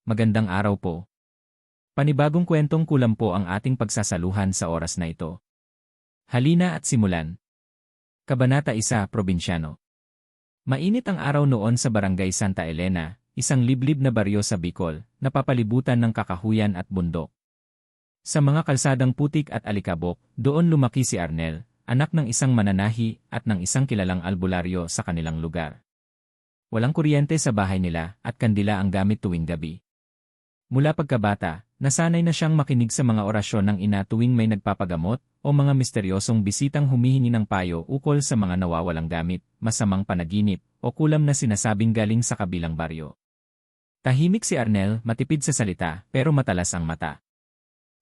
Magandang araw po. Panibagong kwentong kulam po ang ating pagsasaluhan sa oras na ito. Halina at simulan. Kabanata 1, Probinsyano. Mainit ang araw noon sa Barangay Santa Elena, isang liblib na baryo sa Bicol, napapalibutan ng kakahuyan at bundok. Sa mga kalsadang putik at alikabok, doon lumaki si Arnel, anak ng isang mananahi at ng isang kilalang albularyo sa kanilang lugar. Walang kuryente sa bahay nila at kandila ang gamit tuwing gabi. Mula pagkabata, nasanay na siyang makinig sa mga orasyon ng ina tuwing may nagpapagamot o mga misteryosong bisitang humihingi ng payo ukol sa mga nawawalang gamit, masamang panaginip, o kulam na sinasabing galing sa kabilang baryo. Tahimik si Arnel, matipid sa salita, pero matalas ang mata.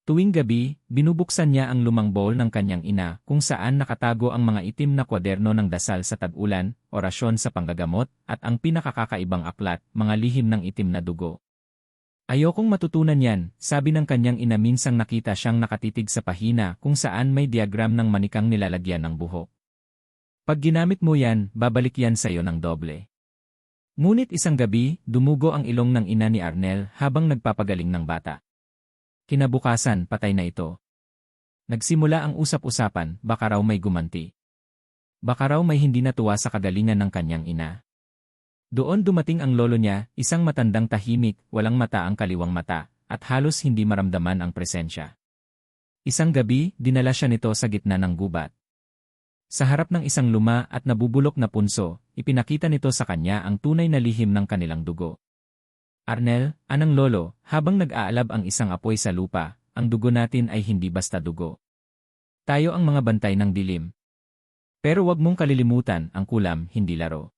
Tuwing gabi, binubuksan niya ang lumang bowl ng kanyang ina kung saan nakatago ang mga itim na kwaderno ng dasal sa tag-ulan, orasyon sa panggagamot, at ang pinakakakaibang aklat, mga lihim ng itim na dugo. Ayokong matutunan yan, sabi ng kanyang ina minsang nakita siyang nakatitig sa pahina kung saan may diagram ng manikang nilalagyan ng buhok. Pag ginamit mo yan, babalik yan sa'yo ng doble. Ngunit isang gabi, dumugo ang ilong ng ina ni Arnel habang nagpapagaling ng bata. Kinabukasan, patay na ito. Nagsimula ang usap-usapan, baka raw may gumanti. Baka raw may hindi natuwa sa kagalingan ng kanyang ina. Doon dumating ang lolo niya, isang matandang tahimik, walang mata ang kaliwang mata, at halos hindi maramdaman ang presensya. Isang gabi, dinala siya nito sa gitna ng gubat. Sa harap ng isang luma at nabubulok na punso, ipinakita nito sa kanya ang tunay na lihim ng kanilang dugo. Arnel, anang lolo, habang nag-aalab ang isang apoy sa lupa, ang dugo natin ay hindi basta dugo. Tayo ang mga bantay ng dilim. Pero wag mong kalilimutan, ang kulam, hindi laro.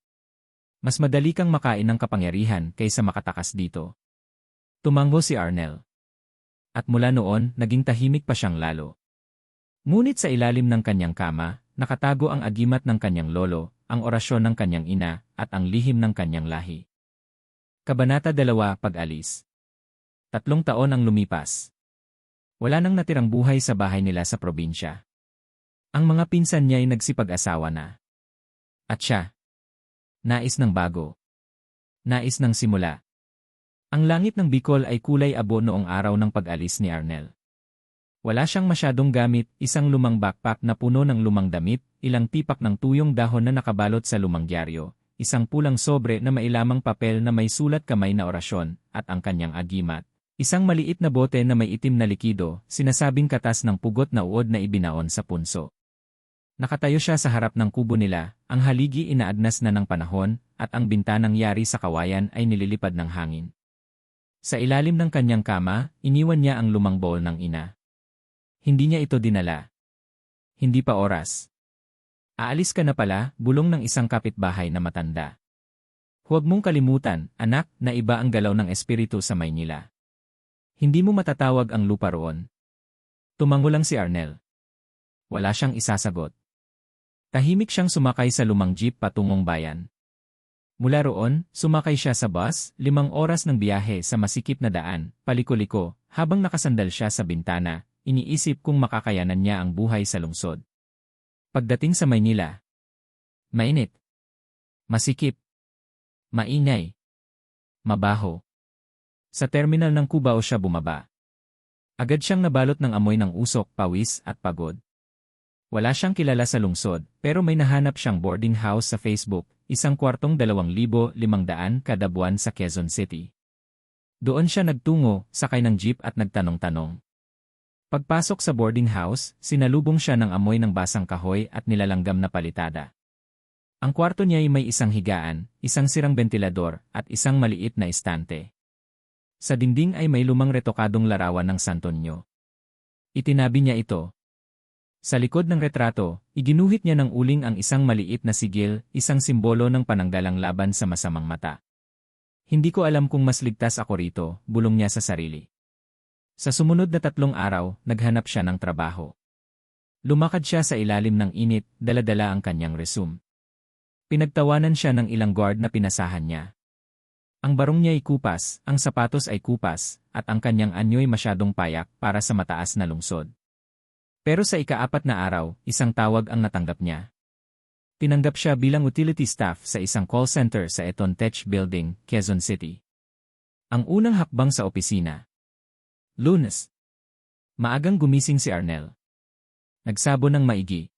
Mas madali kang makain ng kapangyarihan kaysa makatakas dito. Tumanggo si Arnel. At mula noon, naging tahimik pa siyang lalo. Ngunit sa ilalim ng kanyang kama, nakatago ang agimat ng kanyang lolo, ang orasyon ng kanyang ina, at ang lihim ng kanyang lahi. Kabanata 2, Pag-alis. 3 taon ang lumipas. Wala nang natirang buhay sa bahay nila sa probinsya. Ang mga pinsan niya ay nagsipag-asawa na. At siya, nais ng bago. Nais ng simula. Ang langit ng Bicol ay kulay abo noong araw ng pag-alis ni Arnel. Wala siyang masyadong gamit, isang lumang backpack na puno ng lumang damit, ilang tipak ng tuyong dahon na nakabalot sa lumang dyaryo, isang pulang sobre na mailamang papel na may sulat kamay na orasyon, at ang kanyang agimat. Isang maliit na bote na may itim na likido, sinasabing katas ng pugot na uod na ibinaon sa punso. Nakatayo siya sa harap ng kubo nila, ang haligi inaadnas na ng panahon, at ang bintanang yari sa kawayan ay nililipad ng hangin. Sa ilalim ng kanyang kama, iniwan niya ang lumang bowl ng ina. Hindi niya ito dinala. Hindi pa oras. Aalis ka na pala, bulong ng isang kapitbahay na matanda. Huwag mong kalimutan, anak, na iba ang galaw ng espiritu sa Maynila. Hindi mo matatawag ang lupa roon. Tumango lang si Arnel. Wala siyang isasagot. Tahimik siyang sumakay sa lumang jeep patungong bayan. Mula roon, sumakay siya sa bus, 5 oras ng biyahe sa masikip na daan, paliko-liko, habang nakasandal siya sa bintana, iniisip kung makakayanan niya ang buhay sa lungsod. Pagdating sa Maynila, mainit, masikip, maingay, mabaho. Sa terminal ng Cubao siya bumaba. Agad siyang nabalot ng amoy ng usok, pawis, at pagod. Wala siyang kilala sa lungsod, pero may nahanap siyang boarding house sa Facebook, isang kwartong 2,500 kada buwan sa Quezon City. Doon siya nagtungo, sakay ng jeep at nagtanong-tanong. Pagpasok sa boarding house, sinalubong siya ng amoy ng basang kahoy at nilalanggam na palitada. Ang kwarto niya ay may isang higaan, isang sirang bentilador, at isang maliit na estante. Sa dingding ay may lumang retokadong larawan ng Santo Niño. Itinabi niya ito. Sa likod ng retrato, iginuhit niya ng uling ang isang maliit na sigil, isang simbolo ng pananggalang laban sa masamang mata. Hindi ko alam kung mas ligtas ako rito, bulong niya sa sarili. Sa sumunod na 3 araw, naghanap siya ng trabaho. Lumakad siya sa ilalim ng init, dala-dala ang kanyang resume. Pinagtawanan siya ng ilang guard na pinasahan niya. Ang barong niya ay kupas, ang sapatos ay kupas, at ang kanyang anyo'y masyadong payak para sa mataas na lungsod. Pero sa ika-4 na araw, isang tawag ang natanggap niya. Tinanggap siya bilang utility staff sa isang call center sa Eton Tech Building, Quezon City. Ang unang hakbang sa opisina. Lunes. Maagang gumising si Arnel. Nagsabo ng maigi.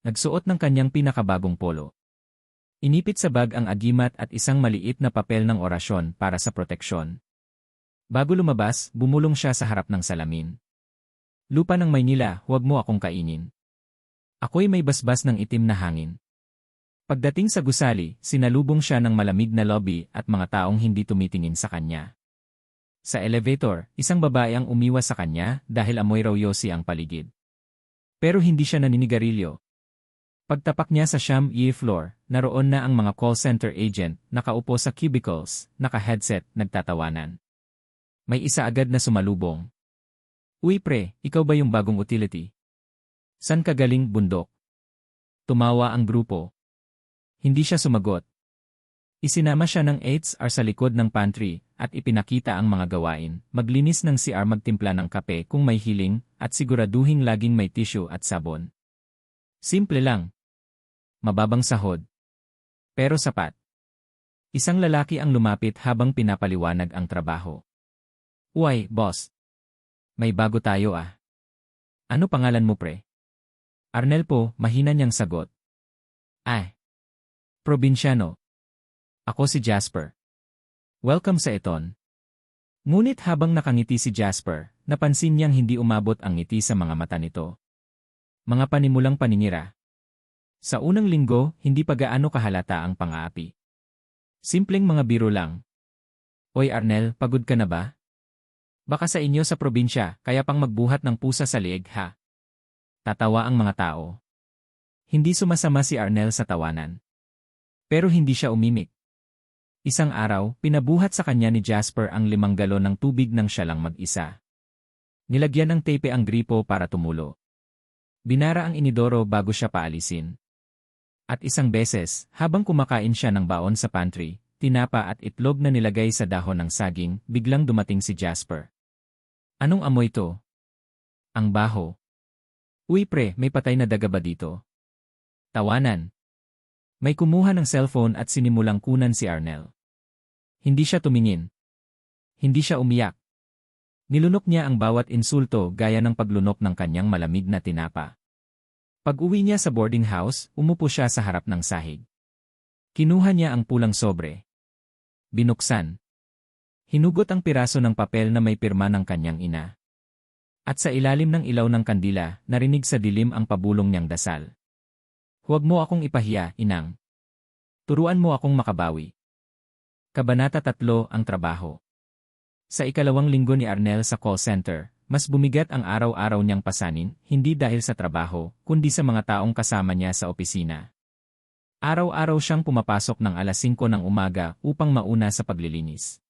Nagsuot ng kanyang pinakabagong polo. Inipit sa bag ang agimat at isang maliit na papel ng orasyon para sa proteksyon. Bago lumabas, bumulong siya sa harap ng salamin. Lupa ng Maynila, huwag mo akong kainin. Ako'y may basbas ng itim na hangin. Pagdating sa gusali, sinalubong siya ng malamig na lobby at mga taong hindi tumitingin sa kanya. Sa elevator, isang babae ang umiwas sa kanya dahil amoy raw yosi ang paligid. Pero hindi siya naninigarilyo. Pagtapak niya sa Siyam-Yi floor, naroon na ang mga call center agent, nakaupo sa cubicles, naka-headset, nagtatawanan. May isa agad na sumalubong. Uy pre, ikaw ba yung bagong utility? San ka galing, bundok? Tumawa ang grupo. Hindi siya sumagot. Isinama siya ng HR sa likod ng pantry at ipinakita ang mga gawain, maglinis ng CR, magtimpla ng kape kung may hiling at siguraduhing laging may tissue at sabon. Simple lang. Mababang sahod. Pero sapat. Isang lalaki ang lumapit habang pinapaliwanag ang trabaho. Uy, boss. May bago tayo ah. Ano pangalan mo pre? Arnel po, mahina niyang sagot. Ay. Probinsyano. Ako si Jasper. Welcome sa Eton. Ngunit habang nakangiti si Jasper, napansin niyang hindi umabot ang ngiti sa mga mata nito. Mga panimulang paninira. Sa unang linggo, hindi pa gaano kahalata ang pang-aapi. Simpleng mga biro lang. Oy Arnel, pagod ka na ba? Baka sa inyo sa probinsya, kaya pang magbuhat ng pusa sa lieg ha? Tatawa ang mga tao. Hindi sumasama si Arnel sa tawanan. Pero hindi siya umimik. Isang araw, pinabuhat sa kanya ni Jasper ang 5 galon ng tubig nang siya lang mag-isa. Nilagyan ng tape ang gripo para tumulo. Binara ang inidoro bago siya paalisin. At isang beses, habang kumakain siya ng baon sa pantry, tinapa at itlog na nilagay sa dahon ng saging, biglang dumating si Jasper. Anong amoy to? Ang baho. Uy pre, may patay na daga ba dito? Tawanan. May kumuha ng cellphone at sinimulang kunan si Arnel. Hindi siya tumingin. Hindi siya umiyak. Nilunok niya ang bawat insulto gaya ng paglunok ng kanyang malamig na tinapa. Pag-uwi niya sa boarding house, umupo siya sa harap ng sahig. Kinuha niya ang pulang sobre. Binuksan. Hinugot ang piraso ng papel na may pirma ng kanyang ina. At sa ilalim ng ilaw ng kandila, narinig sa dilim ang pabulong niyang dasal. Huwag mo akong ipahiya, inang. Turuan mo akong makabawi. Kabanata 3 ang trabaho. Sa ikalawang linggo ni Arnel sa call center, mas bumigat ang araw-araw niyang pasanin, hindi dahil sa trabaho, kundi sa mga taong kasama niya sa opisina. Araw-araw siyang pumapasok ng alas 5 ng umaga upang mauna sa paglilinis.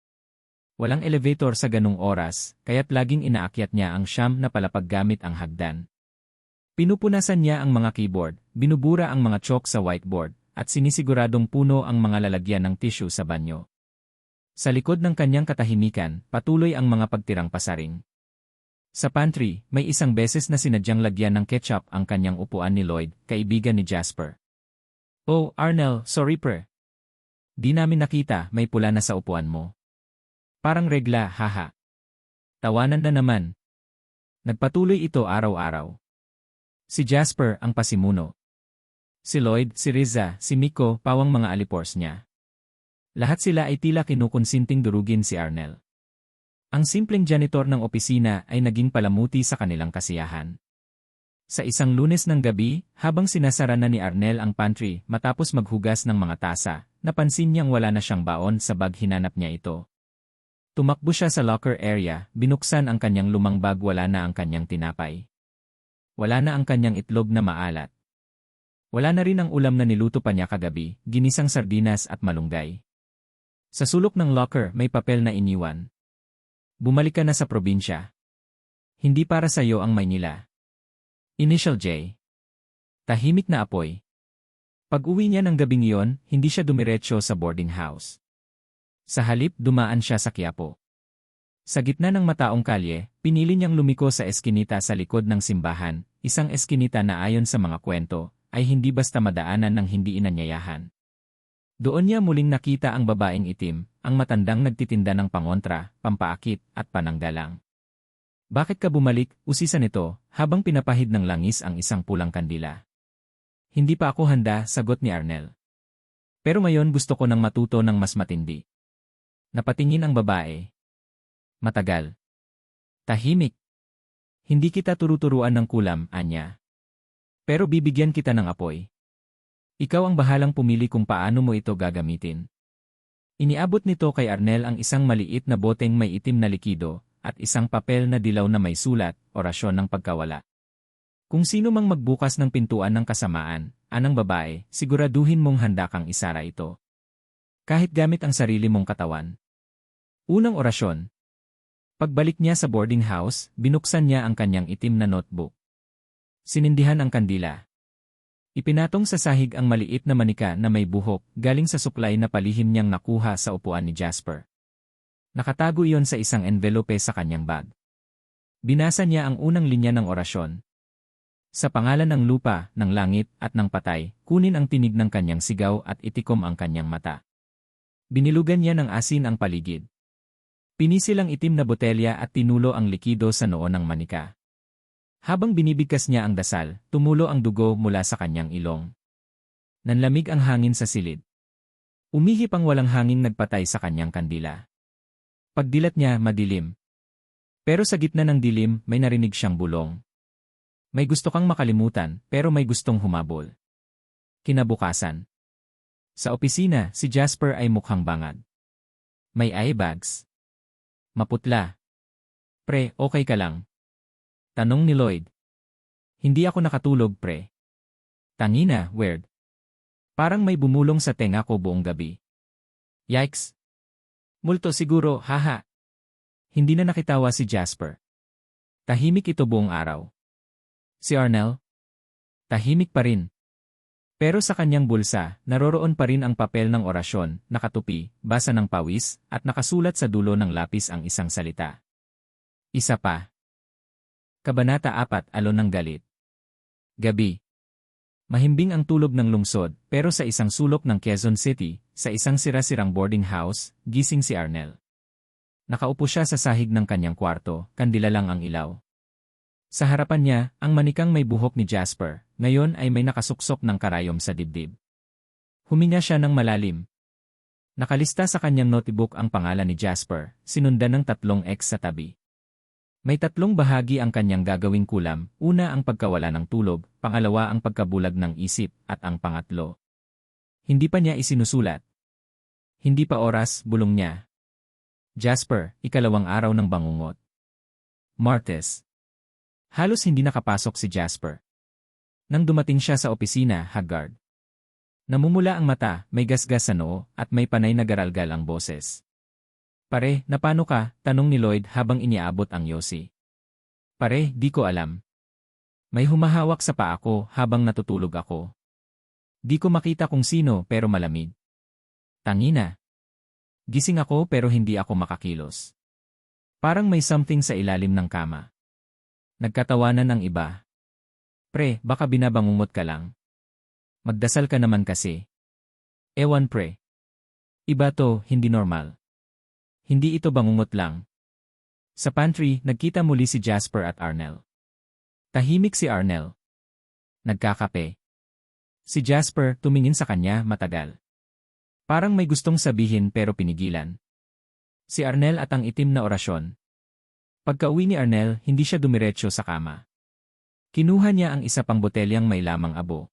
Walang elevator sa ganung oras, kaya't laging inaakyat niya ang siyam na palapag gamit ang hagdan. Pinupunasan niya ang mga keyboard, binubura ang mga chalk sa whiteboard, at sinisiguradong puno ang mga lalagyan ng tissue sa banyo. Sa likod ng kanyang katahimikan, patuloy ang mga pagtirang pasaring. Sa pantry, may isang beses na sinadyang lagyan ng ketchup ang kanyang upuan ni Lloyd, kaibigan ni Jasper. Oh, Arnel, sorry pre. Di namin nakita, may pula na sa upuan mo. Parang regla, haha. Tawanan na naman. Nagpatuloy ito araw-araw. Si Jasper ang pasimuno. Si Lloyd, si Riza, si Miko, pawang mga alipors niya. Lahat sila ay tila kinukonsinting durugin si Arnel. Ang simpleng janitor ng opisina ay naging palamuti sa kanilang kasiyahan. Sa isang Lunes ng gabi, habang sinasara na ni Arnel ang pantry matapos maghugas ng mga tasa, napansin niyang wala na siyang baon sa bag, hinanap niya ito. Tumakbo siya sa locker area, binuksan ang kanyang lumang bag, wala na ang kanyang tinapay. Wala na ang kanyang itlog na maalat. Wala na rin ang ulam na niluto pa niya kagabi, ginisang sardinas at malunggay. Sa sulok ng locker may papel na iniwan. Bumalik ka na sa probinsya. Hindi para sa iyo ang Maynila. Initial J. Tahimik na apoy. Pag-uwi niya ng gabing iyon, hindi siya dumiretso sa boarding house. Sa halip, dumaan siya sa Quiapo. Sa gitna ng mataong kalye, pinili niyang lumiko sa eskinita sa likod ng simbahan, isang eskinita na ayon sa mga kwento, ay hindi basta madaanan ng hindi inanyayahan. Doon niya muling nakita ang babaeng itim, ang matandang nagtitinda ng pangontra, pampaakit, at pananggalang. Bakit ka bumalik, usisan nito, habang pinapahid ng langis ang isang pulang kandila. Hindi pa ako handa, sagot ni Arnel. Pero ngayon gusto ko nang matuto ng mas matindi. Napatingin ang babae. Matagal. Tahimik. Hindi kita turuturuan ng kulam, anya. Pero bibigyan kita ng apoy. Ikaw ang bahalang pumili kung paano mo ito gagamitin. Iniabot nito kay Arnel ang isang maliit na boteng may itim na likido at isang papel na dilaw na may sulat, orasyon ng pagkawala. Kung sino mang magbukas ng pintuan ng kasamaan, anang babae, siguraduhin mong handa kang isara ito. Kahit gamit ang sarili mong katawan. Unang orasyon. Pagbalik niya sa boarding house, binuksan niya ang kanyang itim na notebook. Sinindihan ang kandila. Ipinatong sa sahig ang maliit na manika na may buhok galing sa suklay na palihim niyang nakuha sa upuan ni Jasper. Nakatago iyon sa isang envelope sa kanyang bag. Binasa niya ang unang linya ng orasyon. Sa pangalan ng lupa, ng langit, at ng patay, kunin ang tinig ng kanyang sigaw at itikom ang kanyang mata. Binilugan niya ng asin ang paligid. Pinisil ang itim na botelya at tinulo ang likido sa noo ng manika. Habang binibigkas niya ang dasal, tumulo ang dugo mula sa kanyang ilong. Nanlamig ang hangin sa silid. Umihip ang walang hangin nagpatay sa kanyang kandila. Pagdilat niya, madilim. Pero sa gitna ng dilim, may narinig siyang bulong. May gusto kang makalimutan, pero may gustong humabol. Kinabukasan. Sa opisina, si Jasper ay mukhang bangag. May eye bags. Maputla. Pre, okay ka lang? Tanong ni Lloyd. Hindi ako nakatulog, pre. Tangina, weird. Parang may bumulong sa tenga ko buong gabi. Yikes. Multo siguro, haha. Hindi na nakitawa si Jasper. Tahimik ito buong araw. Si Arnel? Tahimik pa rin. Pero sa kanyang bulsa, naroroon pa rin ang papel ng orasyon, nakatupi, basa ng pawis, at nakasulat sa dulo ng lapis ang isang salita. Isa pa. Kabanata 4, Alon ng Galit. Gabi. Mahimbing ang tulog ng lungsod, pero sa isang sulok ng Quezon City, sa isang sira-sirang boarding house, gising si Arnel. Nakaupo siya sa sahig ng kanyang kwarto, kandila lang ang ilaw. Sa harapan niya, ang manikang may buhok ni Jasper, ngayon ay may nakasuksok ng karayom sa dibdib. Huminga siya ng malalim. Nakalista sa kanyang notebook ang pangalan ni Jasper, sinundan ng 3 X sa tabi. May 3 bahagi ang kanyang gagawing kulam, una ang pagkawala ng tulog, pangalawa ang pagkabulag ng isip, at ang pangatlo. Hindi pa niya isinusulat. Hindi pa oras, bulong niya. Jasper, 2 araw ng bangungot. Martes. Halos hindi nakapasok si Jasper. Nang dumating siya sa opisina, haggard. Namumula ang mata, may gasgas sa noo, at may panay na garalgal ang boses. Pare, napano ka? Tanong ni Lloyd habang iniabot ang yosi. Pare, di ko alam. May humahawak sa paa ko habang natutulog ako. Di ko makita kung sino pero malamig. Tangina. Gising ako pero hindi ako makakilos. Parang may something sa ilalim ng kama. Nagkatawanan ang iba. Pre, baka binabangungot ka lang. Magdasal ka naman kasi. Ewan pre. Iba to, hindi normal. Hindi ito bangungot lang. Sa pantry, nagkita muli si Jasper at Arnel. Tahimik si Arnel. Nagkakape. Si Jasper tumingin sa kanya matagal. Parang may gustong sabihin pero pinigilan. Si Arnel at ang itim na orasyon. Pagka-uwi ni Arnel, hindi siya dumiretso sa kama. Kinuha niya ang isa pang botelyang may lamang abo.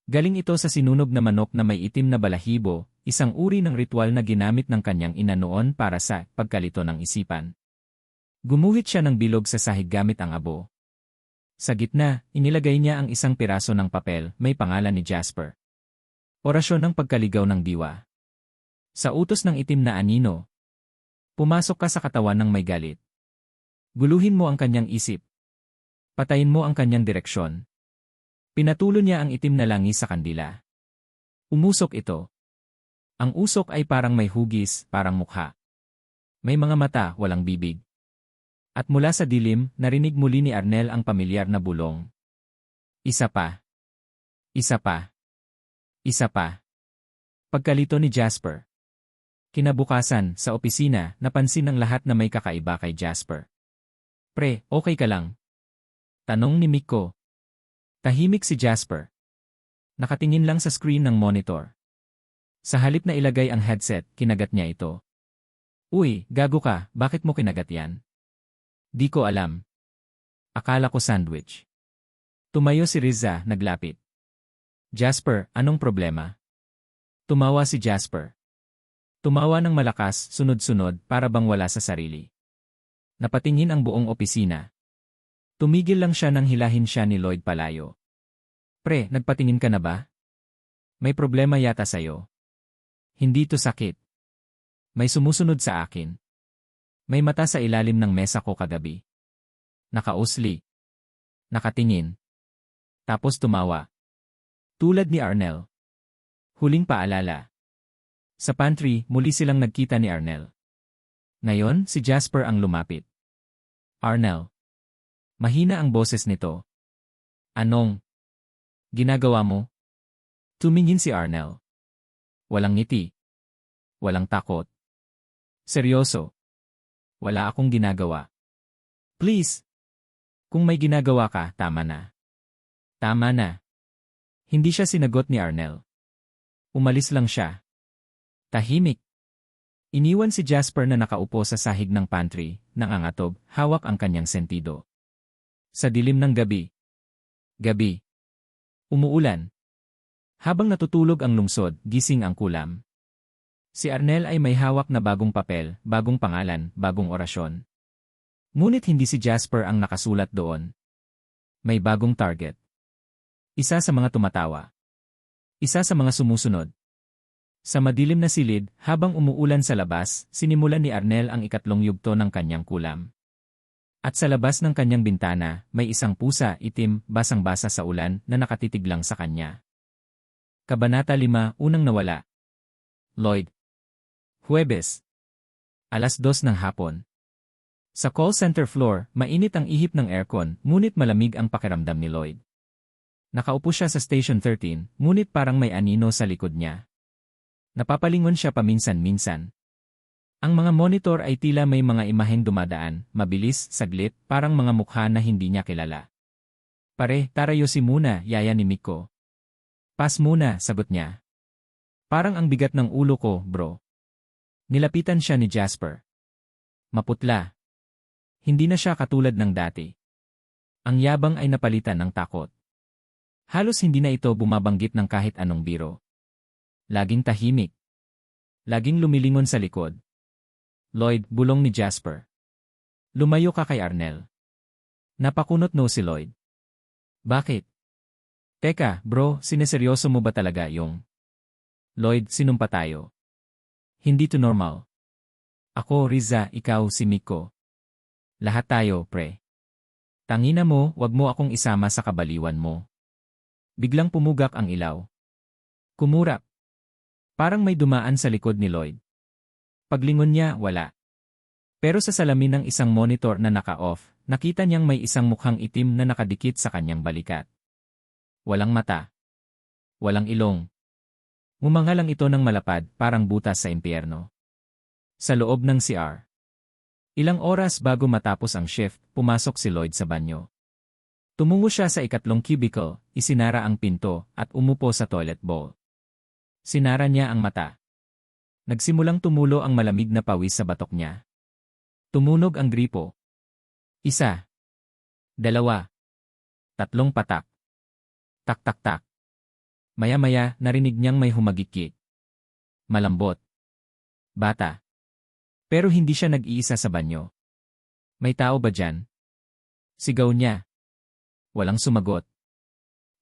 Galing ito sa sinunog na manok na may itim na balahibo, isang uri ng ritual na ginamit ng kanyang ina noon para sa pagkalito ng isipan. Gumuhit siya ng bilog sa sahig gamit ang abo. Sa gitna, inilagay niya ang isang piraso ng papel, may pangalan ni Jasper. Orasyon ng pagkaligaw ng diwa. Sa utos ng itim na anino. Pumasok ka sa katawan ng may galit. Guluhin mo ang kanyang isip. Patayin mo ang kanyang direksyon. Pinatulo niya ang itim na langis sa kandila. Umusok ito. Ang usok ay parang may hugis, parang mukha. May mga mata, walang bibig. At mula sa dilim, narinig muli ni Arnel ang pamilyar na bulong. Isa pa. Isa pa. Isa pa. Pagkalito ni Jasper. Kinabukasan, sa opisina, napansin ng lahat na may kakaiba kay Jasper. Pre, okay ka lang? Tanong ni Miko. Tahimik si Jasper. Nakatingin lang sa screen ng monitor. Sa halip na ilagay ang headset, kinagat niya ito. Uy, gago ka, bakit mo kinagat yan? Di ko alam. Akala ko sandwich. Tumayo si Riza, naglapit. Jasper, anong problema? Tumawa si Jasper. Tumawa ng malakas, sunod-sunod, para bang wala sa sarili. Napatingin ang buong opisina. Tumigil lang siya nang hilahin siya ni Lloyd palayo. Pre, nagpatingin ka na ba? May problema yata sa'yo. Hindi to sakit. May sumusunod sa akin. May mata sa ilalim ng mesa ko kagabi. Nakausli. Nakatingin. Tapos tumawa. Tulad ni Arnel. Huling paalala. Sa pantry, muli silang nagkita ni Arnel. Ngayon, si Jasper ang lumapit. Arnel. Mahina ang boses nito. Anong ginagawa mo? Tumingin si Arnel. Walang ngiti. Walang takot. Seryoso. Wala akong ginagawa. Please. Kung may ginagawa ka, tama na. Tama na. Hindi siya sinagot ni Arnel. Umalis lang siya. Tahimik. Iniwan si Jasper na nakaupo sa sahig ng pantry, nangangatog, hawak ang kanyang sentido. Sa dilim ng gabi. Gabi. Umuulan. Habang natutulog ang lungsod, gising ang kulam. Si Arnel ay may hawak na bagong papel, bagong pangalan, bagong orasyon. Ngunit hindi si Jasper ang nakasulat doon. May bagong target. Isa sa mga tumatawa. Isa sa mga sumusunod. Sa madilim na silid, habang umuulan sa labas, sinimulan ni Arnel ang ikatlong yugto ng kanyang kulam. At sa labas ng kanyang bintana, may isang pusa, itim, basang-basa sa ulan, na nakatitig lang sa kanya. Kabanata 5, Unang nawala. Lloyd. Huwebes. 2:00 ng hapon. Sa call center floor, mainit ang ihip ng aircon, ngunit malamig ang pakiramdam ni Lloyd. Nakaupo siya sa Station 13, ngunit parang may anino sa likod niya. Napapalingon siya paminsan-minsan. Ang mga monitor ay tila may mga imaheng dumadaan, mabilis, saglit, parang mga mukha na hindi niya kilala. Pare, tarayosi muna, yaya ni Miko. Pass muna, sagot niya. Parang ang bigat ng ulo ko, bro. Nilapitan siya ni Jasper. Maputla. Hindi na siya katulad ng dati. Ang yabang ay napalitan ng takot. Halos hindi na ito bumabanggit ng kahit anong biro. Laging tahimik. Laging lumilingon sa likod. Lloyd, bulong ni Jasper. Lumayo ka kay Arnel. Napakunot no si Lloyd. Bakit? Teka, bro, sineseryoso mo ba talaga yung? Lloyd, sinumpa tayo. Hindi to normal. Ako, Riza, ikaw, si Miko. Lahat tayo, pre. Tangina mo, wag mo akong isama sa kabaliwan mo. Biglang pumugak ang ilaw. Kumurap. Parang may dumaan sa likod ni Lloyd. Paglingon niya, wala. Pero sa salamin ng isang monitor na naka-off, nakita niyang may isang mukhang itim na nakadikit sa kanyang balikat. Walang mata. Walang ilong. Ngumanga lang ito ng malapad, parang butas sa impyerno. Sa loob ng CR. Ilang oras bago matapos ang shift, pumasok si Lloyd sa banyo. Tumungo siya sa ikatlong cubicle, isinara ang pinto, at umupo sa toilet bowl. Sinara niya ang mata. Nagsimulang tumulo ang malamig na pawis sa batok niya. Tumunog ang gripo. 1. 2. 3 patak. Tak-tak-tak. Maya-maya, narinig niyang may humagikik. Malambot. Bata. Pero hindi siya nag-iisa sa banyo. May tao ba dyan? Sigaw niya. Walang sumagot.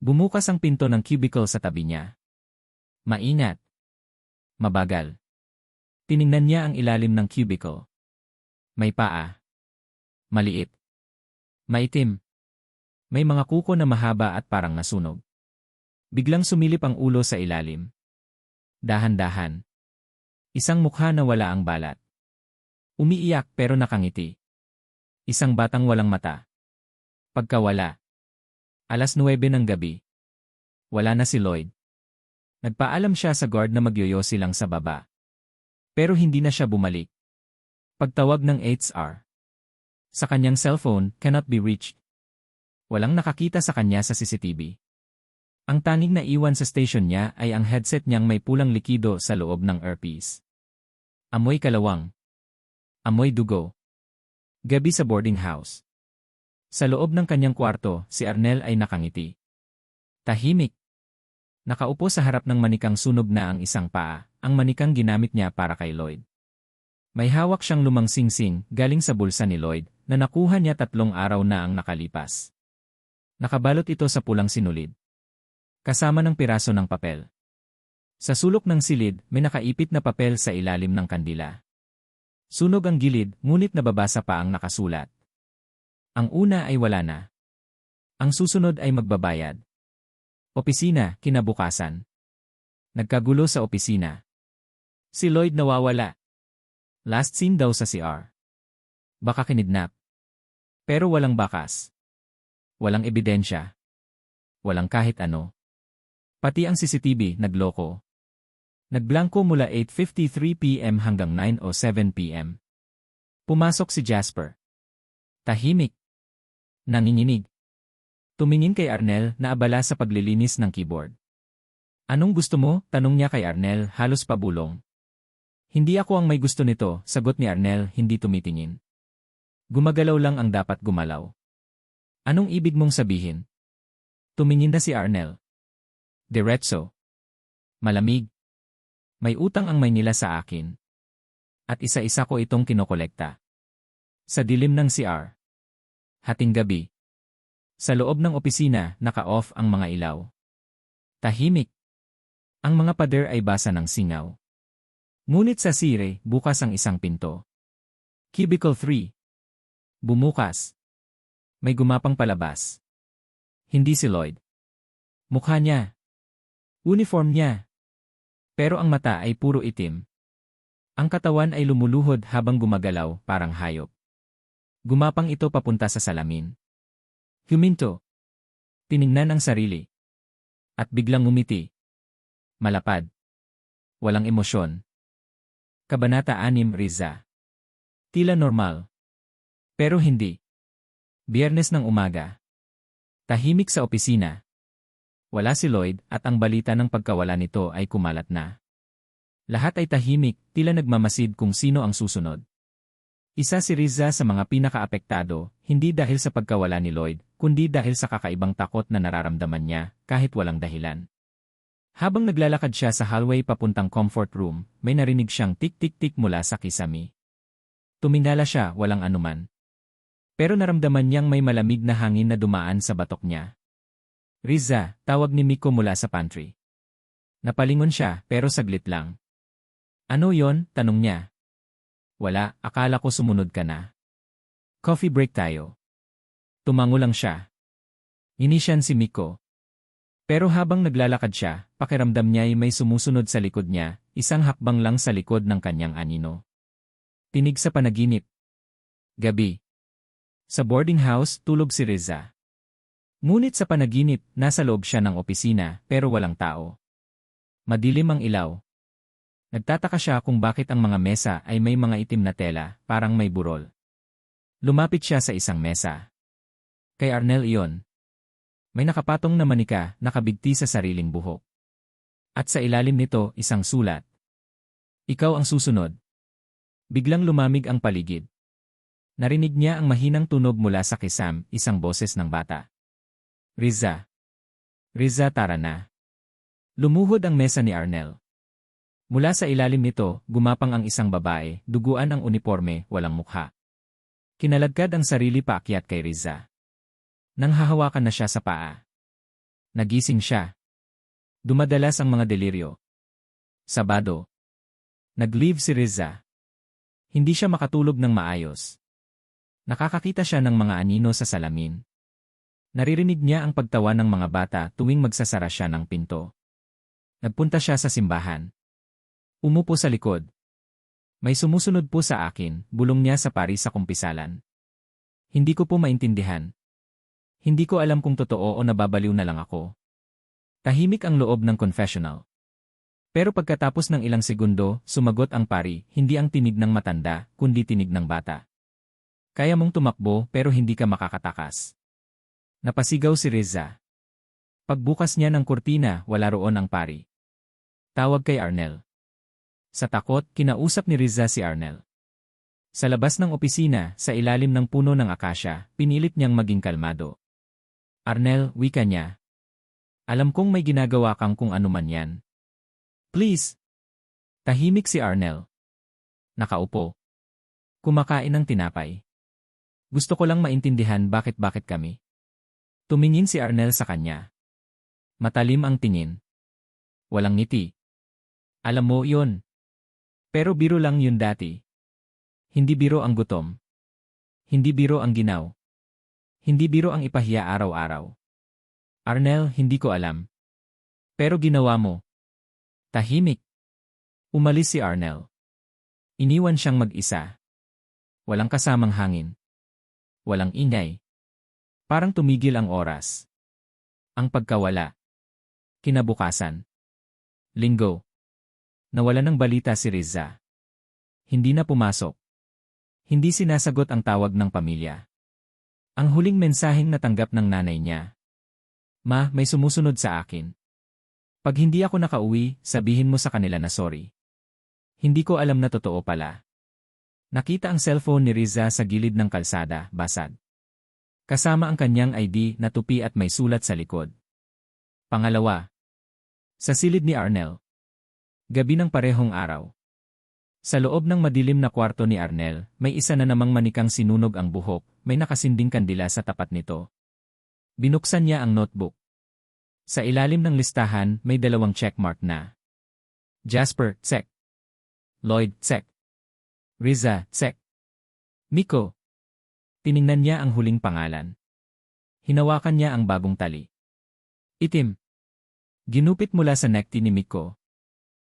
Bumukas ang pinto ng cubicle sa tabi niya. Maingat. Mabagal. Tiningnan niya ang ilalim ng cubicle. May paa. Maliit. Maitim. May mga kuko na mahaba at parang nasunog. Biglang sumilip ang ulo sa ilalim. Dahan-dahan. Isang mukha na wala ang balat. Umiiyak pero nakangiti. Isang batang walang mata. Pagkawala. 9:00 ng gabi. Wala na si Lloyd. Nagpaalam siya sa guard na magyoyosi lang sa baba. Pero hindi na siya bumalik. Pagtawag ng HR. Sa kanyang cellphone, cannot be reached. Walang nakakita sa kanya sa CCTV. Ang tanging naiwan sa station niya ay ang headset niyang may pulang likido sa loob ng earpiece. Amoy kalawang. Amoy dugo. Gabi sa boarding house. Sa loob ng kanyang kwarto, si Arnel ay nakangiti. Tahimik. Nakaupo sa harap ng manikang sunog na ang isang paa, ang manikang ginamit niya para kay Lloyd. May hawak siyang lumang singsing galing sa bulsa ni Lloyd na nakuha niya 3 araw na ang nakalipas. Nakabalot ito sa pulang sinulid. Kasama ng piraso ng papel. Sa sulok ng silid, may nakaipit na papel sa ilalim ng kandila. Sunog ang gilid, ngunit nababasa pa ang nakasulat. Ang una ay wala na. Ang susunod ay magbabayad. Opisina, kinabukasan. Nagkagulo sa opisina. Si Lloyd nawawala. Last seen daw sa CR. Baka kinidnap. Pero walang bakas. Walang ebidensya. Walang kahit ano. Pati ang CCTV nagloko. Nagblanko mula 8:53 PM hanggang 9:07 PM. Pumasok si Jasper. Tahimik. Nanginginig. Tumingin kay Arnel na abala sa paglilinis ng keyboard. Anong gusto mo? Tanong niya kay Arnel halos pabulong. Hindi ako ang may gusto nito, sagot ni Arnel hindi tumitingin. Gumagalaw lang ang dapat gumalaw. Anong ibig mong sabihin? Tumingin na si Arnel. Diretso. Malamig. May utang ang Maynila sa akin. At isa-isa ko itong kinokolekta. Sa dilim ng CR. Hating gabi. Sa loob ng opisina, naka-off ang mga ilaw. Tahimik. Ang mga pader ay basa ng singaw. Ngunit sa sire, bukas ang isang pinto. Cubicle 3. Bumukas. May gumapang palabas. Hindi si Lloyd. Mukha niya. Uniform niya. Pero ang mata ay puro itim. Ang katawan ay lumuluhod habang gumagalaw, parang hayop. Gumapang ito papunta sa salamin. Huminto. Tiningnan ang sarili. At biglang ngumiti. Malapad. Walang emosyon. Kabanata 6 Riza. Tila normal. Pero hindi. Biyernes ng umaga. Tahimik sa opisina. Wala si Lloyd at ang balita ng pagkawala nito ay kumalat na. Lahat ay tahimik, tila nagmamasid kung sino ang susunod. Isa si Riza sa mga pinakaapektado, hindi dahil sa pagkawala ni Lloyd, kundi dahil sa kakaibang takot na nararamdaman niya, kahit walang dahilan. Habang naglalakad siya sa hallway papuntang comfort room, may narinig siyang tik-tik-tik mula sa kisame. Tumingala siya, walang anuman. Pero naramdaman niyang may malamig na hangin na dumaan sa batok niya. Riza, tawag ni Miko mula sa pantry. Napalingon siya, pero saglit lang. Ano yon? Tanong niya. Wala, akala ko sumunod ka na. Coffee break tayo. Tumango lang siya. Inisyan si Miko. Pero habang naglalakad siya, pakiramdam niya ay may sumusunod sa likod niya, isang hakbang lang sa likod ng kanyang anino. Tinig sa panaginip. Gabi. Sa boarding house, tulog si Riza. Ngunit sa panaginip, nasa loob siya ng opisina, pero walang tao. Madilim ang ilaw. Nagtataka siya kung bakit ang mga mesa ay may mga itim na tela, parang may burol. Lumapit siya sa isang mesa. Kay Arnel iyon. May nakapatong na manika, nakabigti sa sariling buhok. At sa ilalim nito, isang sulat. Ikaw ang susunod. Biglang lumamig ang paligid. Narinig niya ang mahinang tunog mula sa kisam, isang boses ng bata. Riza. Riza, tara na. Lumuhod ang mesa ni Arnel. Mula sa ilalim nito, gumapang ang isang babae, duguan ang uniforme, walang mukha. Kinaladkad ang sarili paakyat kay Riza. Nang hahawakan na siya sa paa. Nagising siya. Dumadalas ang mga deliryo. Sabado. Nag-leave si Riza. Hindi siya makatulog ng maayos. Nakakakita siya ng mga anino sa salamin. Naririnig niya ang pagtawa ng mga bata tuwing magsasara siya ng pinto. Nagpunta siya sa simbahan. Umupo sa likod. May sumusunod po sa akin, bulong niya sa pari sa kumpisalan. Hindi ko po maintindihan. Hindi ko alam kung totoo o nababaliw na lang ako. Tahimik ang loob ng confessional. Pero pagkatapos ng ilang segundo, sumagot ang pari, hindi ang tinig ng matanda, kundi tinig ng bata. Kaya mong tumakbo pero hindi ka makakatakas. Napasigaw si Riza. Pagbukas niya ng kurtina, wala roon ang pari. Tawag kay Arnel. Sa takot, kinausap ni Riza si Arnel. Sa labas ng opisina, sa ilalim ng puno ng akasya, pinilit niyang maging kalmado. Arnel, wika niya. Alam kong may ginagawa kang kung ano man yan. Please. Tahimik si Arnel. Nakaupo. Kumakain ng tinapay. Gusto ko lang maintindihan bakit kami. Tumingin si Arnel sa kanya. Matalim ang tingin. Walang ngiti. Alam mo yun. Pero biro lang yun dati. Hindi biro ang gutom. Hindi biro ang ginaw. Hindi biro ang ipahiya araw-araw. Arnel, hindi ko alam. Pero ginawa mo. Tahimik. Umalis si Arnel. Iniwan siyang mag-isa. Walang kasamang hangin. Walang ingay. Parang tumigil ang oras. Ang pagkawala. Kinabukasan. Linggo. Nawala ng balita si Riza. Hindi na pumasok. Hindi sinasagot ang tawag ng pamilya. Ang huling mensaheng natanggap ng nanay niya. Ma, may sumusunod sa akin. Pag hindi ako nakauwi, sabihin mo sa kanila na sorry. Hindi ko alam na totoo pala. Nakita ang cellphone ni Riza sa gilid ng kalsada, basag. Kasama ang kanyang ID na tupi at may sulat sa likod. Pangalawa. Sa silid ni Arnel. Gabi ng parehong araw. Sa loob ng madilim na kwarto ni Arnel, may isa na namang manikang sinunog ang buhok, may nakasinding kandila sa tapat nito. Binuksan niya ang notebook. Sa ilalim ng listahan, may 2 checkmark na. Jasper, check. Lloyd, check. Riza, check. Miko. Tiningnan niya ang huling pangalan. Hinawakan niya ang bagong tali. Itim. Ginupit mula sa necktie ni Miko.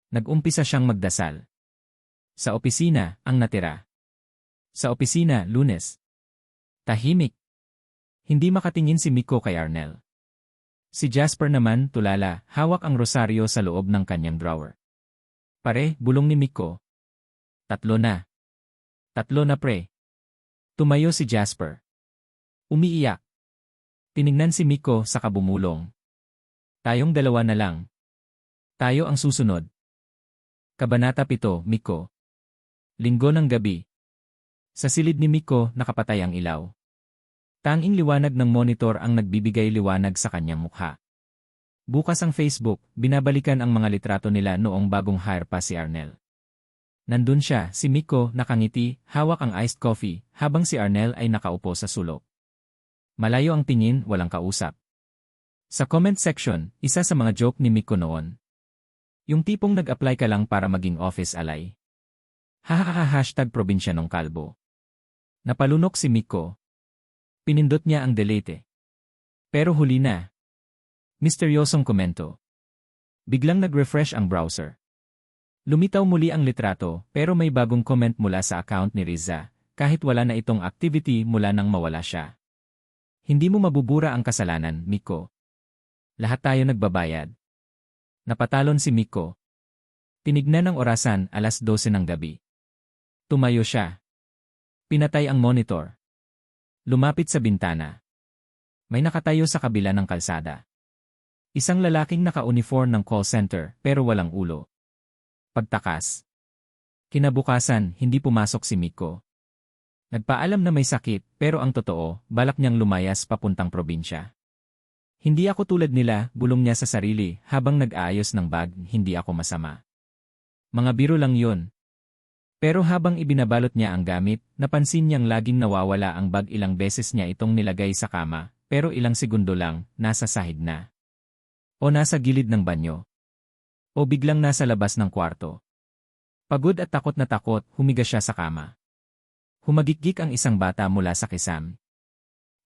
Nag-umpisa siyang magdasal. Sa opisina, ang natira. Sa opisina, Lunes. Tahimik. Hindi makatingin si Miko kay Arnel. Si Jasper naman, tulala, hawak ang rosaryo sa loob ng kanyang drawer. Pare, bulong ni Miko. 3 na. 3 na pre. Tumayo si Jasper. Umiiyak. Tiningnan si Miko sa kabumulong. Tayong 2 na lang. Tayo ang susunod. Kabanata 7, Miko. Linggo ng gabi. Sa silid ni Miko, nakapatay ang ilaw. Tanging liwanag ng monitor ang nagbibigay liwanag sa kanyang mukha. Bukas ang Facebook, binabalikan ang mga litrato nila noong bagong hire pa si Arnel. Nandun siya, si Miko, nakangiti, hawak ang iced coffee, habang si Arnel ay nakaupo sa sulok. Malayo ang tingin, walang kausap. Sa comment section, isa sa mga joke ni Miko noon. Yung tipong nag-apply ka lang para maging office ally. Hahaha #probinsyanong kalbo. Napalunok si Miko. Pinindot niya ang delete. Pero huli na. Misteryosong komento. Biglang nag-refresh ang browser. Lumitaw muli ang litrato pero may bagong comment mula sa account ni Riza, kahit wala na itong activity mula nang mawala siya. Hindi mo mabubura ang kasalanan, Miko. Lahat tayo nagbabayad. Napatalon si Miko. Tinignan ang orasan, 12:00 ng gabi. Tumayo siya. Pinatay ang monitor. Lumapit sa bintana. May nakatayo sa kabila ng kalsada. Isang lalaking naka-uniform ng call center pero walang ulo. Pagtakas. Kinabukasan, hindi pumasok si Miko. Nagpaalam na may sakit pero ang totoo, balak niyang lumayas papuntang probinsya. Hindi ako tulad nila, bulong niya sa sarili habang nag-aayos ng bag, hindi ako masama. Mga biro lang yun. Pero habang ibinabalot niya ang gamit, napansin niyang laging nawawala ang bag, ilang beses niya itong nilagay sa kama, pero ilang segundo lang, nasa sahig na. O nasa gilid ng banyo. O biglang nasa labas ng kwarto. Pagod at takot na takot, humiga siya sa kama. Humagikgik ang isang bata mula sa kisam.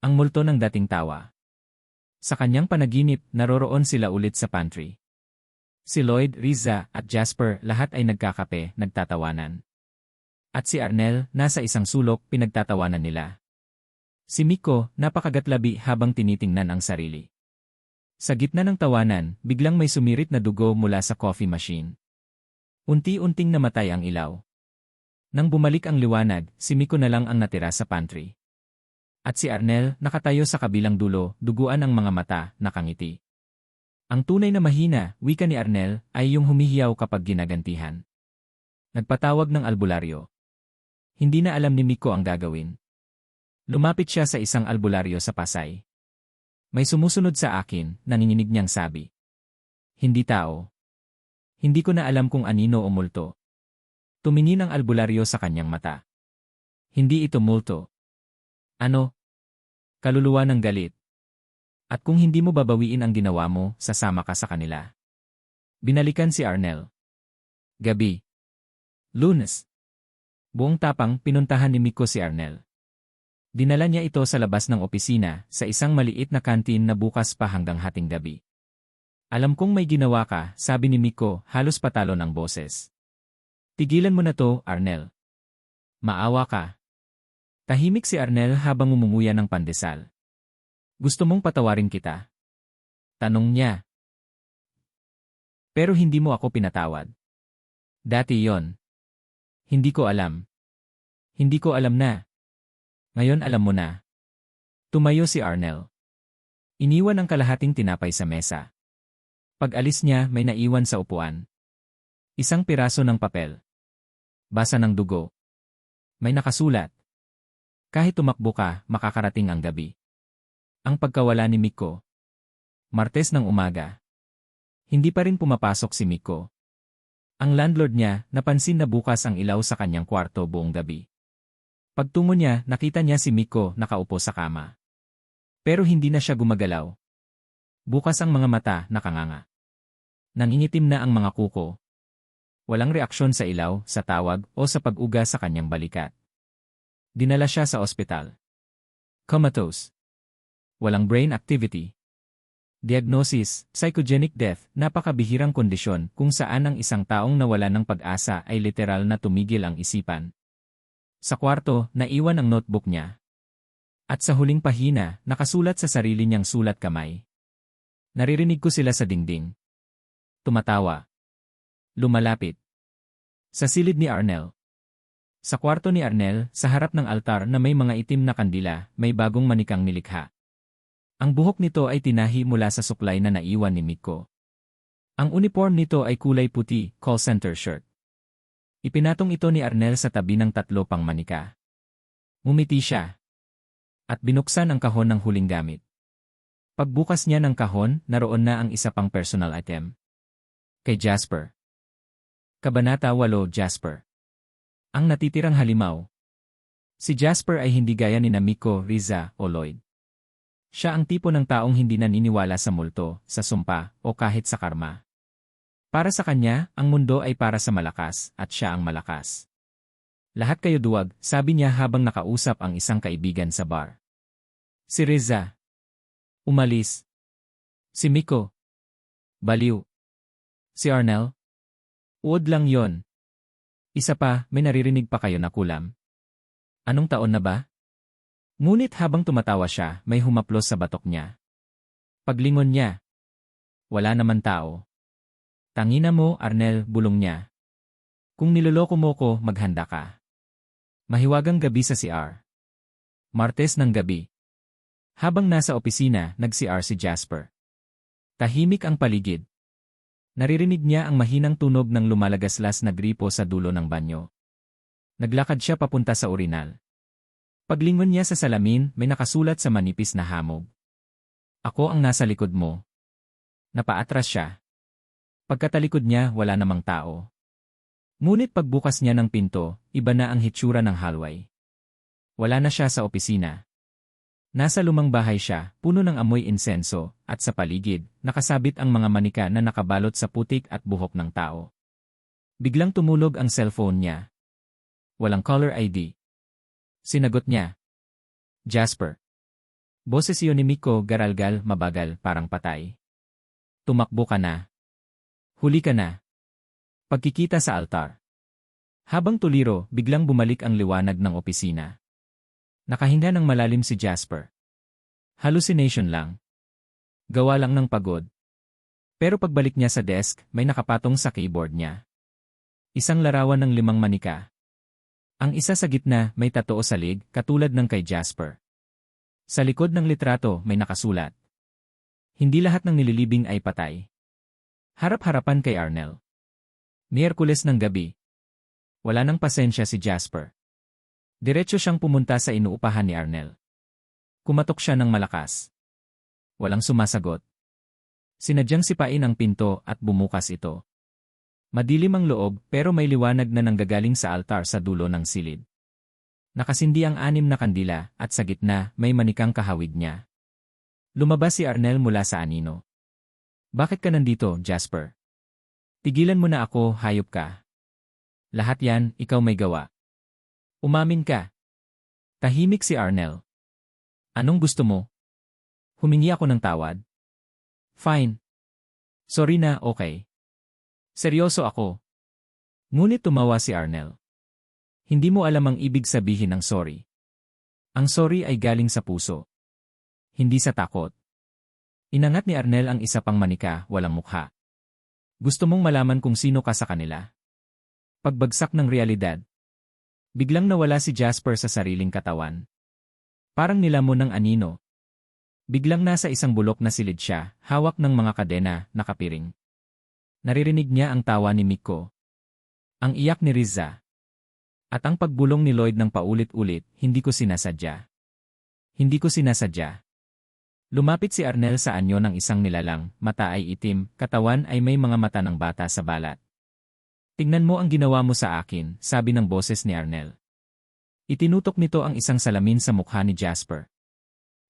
Ang multo ng dating tawa. Sa kanyang panaginip, naroroon sila ulit sa pantry. Si Lloyd, Riza, at Jasper lahat ay nagkakape, nagtatawanan. At si Arnel, nasa isang sulok, pinagtatawanan nila. Si Miko, napakagatlabi habang tinitingnan ang sarili. Sa gitna ng tawanan, biglang may sumirit na dugo mula sa coffee machine. Unti-unting namatay ang ilaw. Nang bumalik ang liwanag, si Miko na lang ang natira sa pantry. At si Arnel, nakatayo sa kabilang dulo, duguan ang mga mata, nakangiti. Ang tunay na mahina, wika ni Arnel, ay yung humihiyaw kapag ginagantihan. Nagpatawag ng albularyo. Hindi na alam ni Miko ang gagawin. Lumapit siya sa isang albularyo sa Pasay. May sumusunod sa akin, nanginginig niyang sabi. Hindi tao. Hindi ko na alam kung anino o multo. Tumingin ang albularyo sa kanyang mata. Hindi ito multo. Ano? Kaluluwa ng galit. At kung hindi mo babawiin ang ginawa mo, sasama ka sa kanila. Binalikan si Arnel. Gabi. Lunes. Buong tapang pinuntahan ni Miko si Arnel. Dinala niya ito sa labas ng opisina, sa isang maliit na kantin na bukas pa hanggang hating gabi. Alam kong may ginawa ka, sabi ni Miko, halos patalo ng boses. Tigilan mo na to, Arnel. Maawa ka. Tahimik si Arnel habang umunguya ng pandesal. Gusto mong patawarin kita? Tanong niya. Pero hindi mo ako pinatawad. Dati yon. Hindi ko alam. Hindi ko alam na. Ngayon alam mo na. Tumayo si Arnel. Iniwan ang kalahating tinapay sa mesa. Pag-alis niya, may naiwan sa upuan. Isang piraso ng papel. Basa ng dugo. May nakasulat. Kahit tumakbo ka, makakarating ang gabi. Ang pagkawala ni Miko. Martes ng umaga. Hindi pa rin pumapasok si Miko. Ang landlord niya, napansin na bukas ang ilaw sa kanyang kwarto buong gabi. Pagtungo niya, nakita niya si Miko nakaupo sa kama. Pero hindi na siya gumagalaw. Bukas ang mga mata, nakanganga. Nangingitim na ang mga kuko. Walang reaksyon sa ilaw, sa tawag, o sa pag-uga sa kanyang balikat. Dinala siya sa ospital. Comatose. Walang brain activity. Diagnosis, psychogenic death, napakabihirang kondisyon kung saan ang isang taong nawala ng pag-asa ay literal na tumigil ang isipan. Sa kwarto, naiwan ang notebook niya. At sa huling pahina, nakasulat sa sarili niyang sulat kamay. Naririnig ko sila sa dingding. Tumatawa. Lumalapit. Sa silid ni Arnel. Sa kwarto ni Arnel, sa harap ng altar na may mga itim na kandila, may bagong manikang nilikha. Ang buhok nito ay tinahi mula sa suklay na naiwan ni Miko. Ang uniform nito ay kulay puti, call center shirt. Ipinatong ito ni Arnel sa tabi ng 3 pang manika. Ngumiti siya. At binuksan ang kahon ng huling gamit. Pagbukas niya ng kahon, naroon na ang isa pang personal item. Kay Jasper. Kabanata 8 Jasper. Ang natitirang halimaw. Si Jasper ay hindi gaya ni Miko, Riza, o Lloyd. Siya ang tipo ng taong hindi naniniwala sa multo, sa sumpa, o kahit sa karma. Para sa kanya, ang mundo ay para sa malakas, at siya ang malakas. Lahat kayo duwag, sabi niya habang nakausap ang isang kaibigan sa bar. Si Riza. Umalis. Si Miko. Baliw. Si Arnel. Uod lang yon. Isa pa, may naririnig pa kayo na kulam. Anong taon na ba? Ngunit habang tumatawa siya, may humaplos sa batok niya. Paglingon niya. Wala naman tao. Tangina mo, Arnel, bulong niya. Kung niloloko mo ko, maghanda ka. Mahiwagang gabi sa CR. Martes ng gabi. Habang nasa opisina, nag-CR si Jasper. Tahimik ang paligid. Naririnig niya ang mahinang tunog ng lumalagaslas na gripo sa dulo ng banyo. Naglakad siya papunta sa urinal. Paglingon niya sa salamin, may nakasulat sa manipis na hamog. Ako ang nasa likod mo. Napaatras siya. Pagkatalikod niya, wala namang tao. Ngunit pagbukas niya ng pinto, iba na ang hitsura ng hallway. Wala na siya sa opisina. Nasa lumang bahay siya, puno ng amoy insenso, at sa paligid, nakasabit ang mga manika na nakabalot sa putik at buhok ng tao. Biglang tumulog ang cellphone niya. Walang caller ID. Sinagot niya. Jasper. Boses iyon ni Miko, garalgal, mabagal, parang patay. Tumakbo ka na. Huli ka na. Pagkikita sa altar. Habang tuliro, biglang bumalik ang liwanag ng opisina. Nakahinga ng malalim si Jasper. Hallucination lang. Gawa lang ng pagod. Pero pagbalik niya sa desk, may nakapatong sa keyboard niya. Isang larawan ng 5 manika. Ang isa sa gitna may tattoo sa lig, katulad ng kay Jasper. Sa likod ng litrato may nakasulat. Hindi lahat ng nililibing ay patay. Harap-harapan kay Arnel. Miyerkules ng gabi. Wala nang pasensya si Jasper. Diretso siyang pumunta sa inuupahan ni Arnel. Kumatok siya ng malakas. Walang sumasagot. Sinadyang sipain ang pinto at bumukas ito. Madilim ang loob pero may liwanag na nanggagaling sa altar sa dulo ng silid. Nakasindi ang 6 na kandila at sa gitna may manikang kahawig niya. Lumabas si Arnel mula sa anino. Bakit ka nandito, Jasper? Tigilan mo na ako, hayop ka. Lahat yan, ikaw may gawa. Umamin ka. Tahimik si Arnel. Anong gusto mo? Humingi ako ng tawad. Fine. Sorry na, okay. Seryoso ako. Ngunit tumawa si Arnel. Hindi mo alam ang ibig sabihin ng sorry. Ang sorry ay galing sa puso. Hindi sa takot. Inangat ni Arnel ang isa pang manika, walang mukha. Gusto mong malaman kung sino ka sa kanila? Pagbagsak ng realidad. Biglang nawala si Jasper sa sariling katawan. Parang nilamon ng anino. Biglang nasa isang bulok na silid siya, hawak ng mga kadena, nakapiring. Naririnig niya ang tawa ni Miko. Ang iyak ni Riza. At ang pagbulong ni Lloyd ng paulit-ulit, hindi ko sinasadya. Hindi ko sinasadya. Lumapit si Arnel sa anyo ng isang nilalang, mata ay itim, katawan ay may mga mata ng bata sa balat. Tingnan mo ang ginawa mo sa akin, sabi ng boses ni Arnel. Itinutok nito ang isang salamin sa mukha ni Jasper.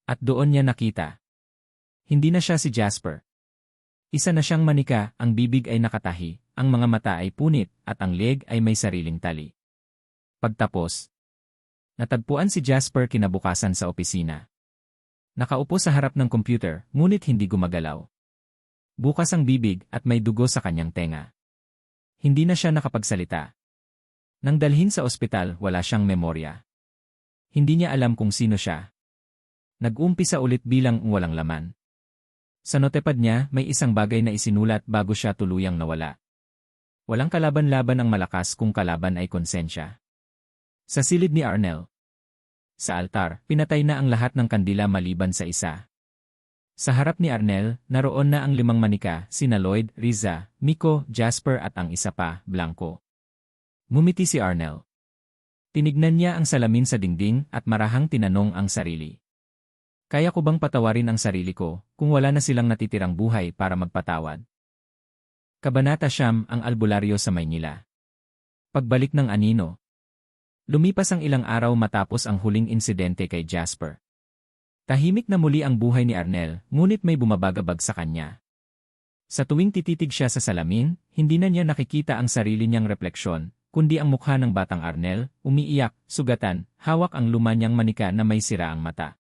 At doon niya nakita. Hindi na siya si Jasper. Isa na siyang manika, ang bibig ay nakatahi, ang mga mata ay punit, at ang leg ay may sariling tali. Pagtapos, natagpuan si Jasper kinabukasan sa opisina. Nakaupo sa harap ng computer, ngunit hindi gumagalaw. Bukas ang bibig at may dugo sa kanyang tenga. Hindi na siya nakapagsalita. Nang dalhin sa ospital, wala siyang memorya. Hindi niya alam kung sino siya. Nag-umpisa ulit bilang walang laman. Sa notepad niya, may isang bagay na isinulat bago siya tuluyang nawala. Walang kalaban-laban ang malakas kung kalaban ay konsensya. Sa silid ni Arnel. Sa altar, pinatay na ang lahat ng kandila maliban sa isa. Sa harap ni Arnel, naroon na ang 5 manika, sina Lloyd, Riza, Miko, Jasper at ang isa pa, Blanco. Ngumiti si Arnel. Tinignan niya ang salamin sa dingding at marahang tinanong ang sarili. Kaya ko bang patawarin ang sarili ko kung wala na silang natitirang buhay para magpatawad? Kabanata 9, ang albularyo sa Maynila. Pagbalik ng anino. Lumipas ang ilang araw matapos ang huling insidente kay Jasper. Tahimik na muli ang buhay ni Arnel, ngunit may bumabagabag sa kanya. Sa tuwing tititig siya sa salamin, hindi na niya nakikita ang sarili niyang refleksyon, kundi ang mukha ng batang Arnel, umiiyak, sugatan, hawak ang luma niyang manika na may sira ang mata.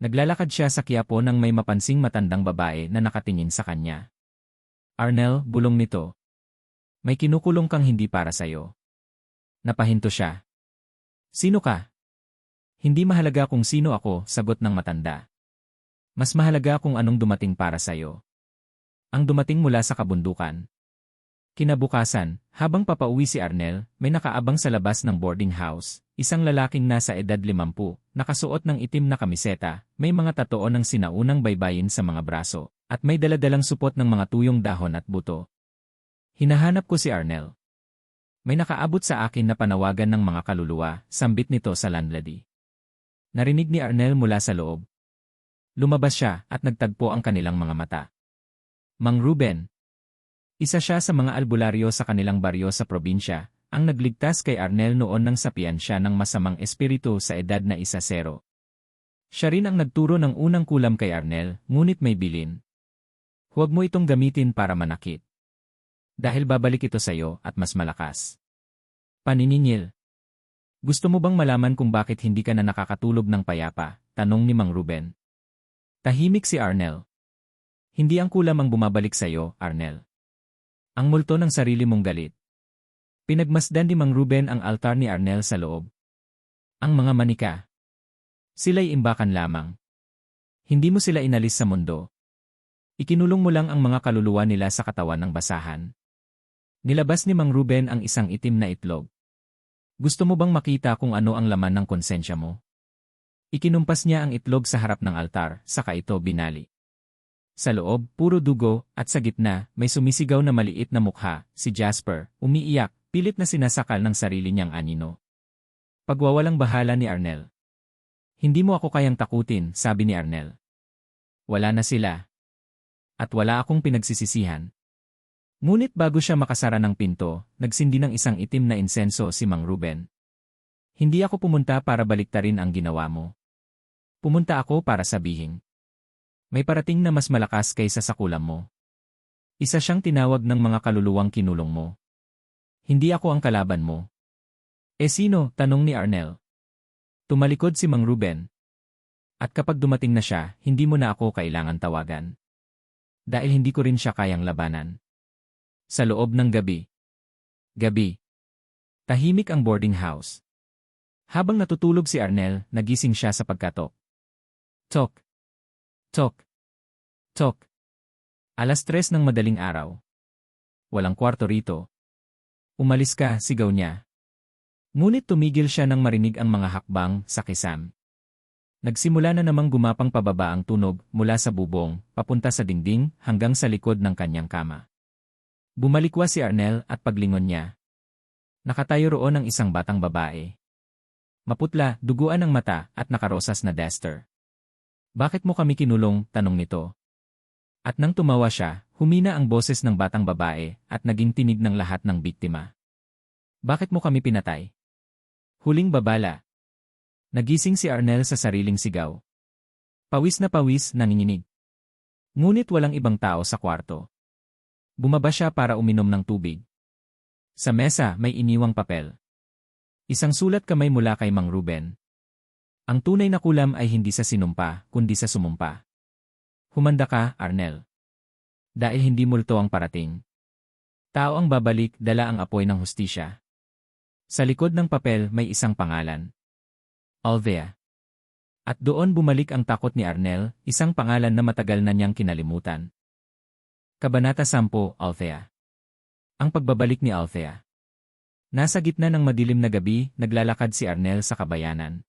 Naglalakad siya sa Quiapo nang may mapansing matandang babae na nakatingin sa kanya. Arnel, bulong nito. May kinukulong kang hindi para sayo. Napahinto siya. Sino ka? Hindi mahalaga kung sino ako, sagot ng matanda. Mas mahalaga kung anong dumating para sayo. Ang dumating mula sa kabundukan. Kinabukasan, habang papauwi si Arnel, may nakaabang sa labas ng boarding house, isang lalaking nasa edad 50, nakasuot ng itim na kamiseta, may mga tatoo ng sinaunang baybayin sa mga braso, at may daladalang supot ng mga tuyong dahon at buto. Hinahanap ko si Arnel. May nakaabot sa akin na panawagan ng mga kaluluwa, sambit nito sa landlady. Narinig ni Arnel mula sa loob. Lumabas siya at nagtagpo ang kanilang mga mata. Mang Ruben. Isa siya sa mga albularyo sa kanilang baryo sa probinsya, ang nagligtas kay Arnel noon nang sapian siya ng masamang espiritu sa edad na 10. Siya rin ang nagturo ng unang kulam kay Arnel, ngunit may bilin. Huwag mo itong gamitin para manakit. Dahil babalik ito sa'yo at mas malakas. Paniningil. Gusto mo bang malaman kung bakit hindi ka na nakakatulog ng payapa? Tanong ni Mang Ruben. Tahimik si Arnel. Hindi ang kulam ang bumabalik sa'yo, Arnel. Ang multo ng sarili mong galit. Pinagmasdan ni Mang Ruben ang altar ni Arnel sa loob. Ang mga manika. Sila'y imbakan lamang. Hindi mo sila inalis sa mundo. Ikinulong mo lang ang mga kaluluwa nila sa katawan ng basahan. Nilabas ni Mang Ruben ang isang itim na itlog. Gusto mo bang makita kung ano ang laman ng konsensya mo? Ikinumpas niya ang itlog sa harap ng altar, saka ito binali. Sa loob, puro dugo, at sa gitna, may sumisigaw na maliit na mukha, si Jasper, umiiyak, pilit na sinasakal ng sarili niyang anino. Pagwawalang bahala ni Arnel. Hindi mo ako kayang takutin, sabi ni Arnel. Wala na sila. At wala akong pinagsisisihan. Ngunit bago siya makasara ng pinto, nagsindi ng isang itim na insenso si Mang Ruben. Hindi ako pumunta para baliktarin ang ginawa mo. Pumunta ako para sabihin. May parating na mas malakas kaysa sa kulam mo. Isa siyang tinawag ng mga kaluluwang kinulong mo. Hindi ako ang kalaban mo. Sino? Tanong ni Arnel. Tumalikod si Mang Ruben. At kapag dumating na siya, hindi mo na ako kailangan tawagan. Dahil hindi ko rin siya kayang labanan. Sa loob ng gabi. Tahimik ang boarding house. Habang natutulog si Arnel, nagising siya sa pagkatok. Tok. Tok. Tok. 3:00 ng madaling araw. Walang kwarto rito. Umalis ka, sigaw niya. Ngunit tumigil siya nang marinig ang mga hakbang sa kisam. Nagsimula na namang gumapang pababa ang tunog mula sa bubong, papunta sa dingding hanggang sa likod ng kanyang kama. Bumalikwa si Arnel at paglingon niya. Nakatayo roon ang isang batang babae. Maputla, duguan ang mata at nakarosas na duster. Bakit mo kami kinulong? Tanong nito. At nang tumawa siya, humina ang boses ng batang babae at naging tinig ng lahat ng biktima. Bakit mo kami pinatay? Huling babala. Nagising si Arnel sa sariling sigaw. Pawis na pawis, nanginginig. Ngunit walang ibang tao sa kwarto. Bumaba siya para uminom ng tubig. Sa mesa may iniwang papel. Isang sulat kamay mula kay Mang Ruben. Ang tunay na kulam ay hindi sa sinumpa, kundi sa sumumpa. Humanda ka, Arnel. Dahil hindi multo ang parating. Tao ang babalik, dala ang apoy ng hustisya. Sa likod ng papel may isang pangalan. Althea. At doon bumalik ang takot ni Arnel, isang pangalan na matagal na niyang kinalimutan. Kabanata 10, Althea. Ang pagbabalik ni Althea. Nasa gitna ng madilim na gabi, naglalakad si Arnel sa kabayanan.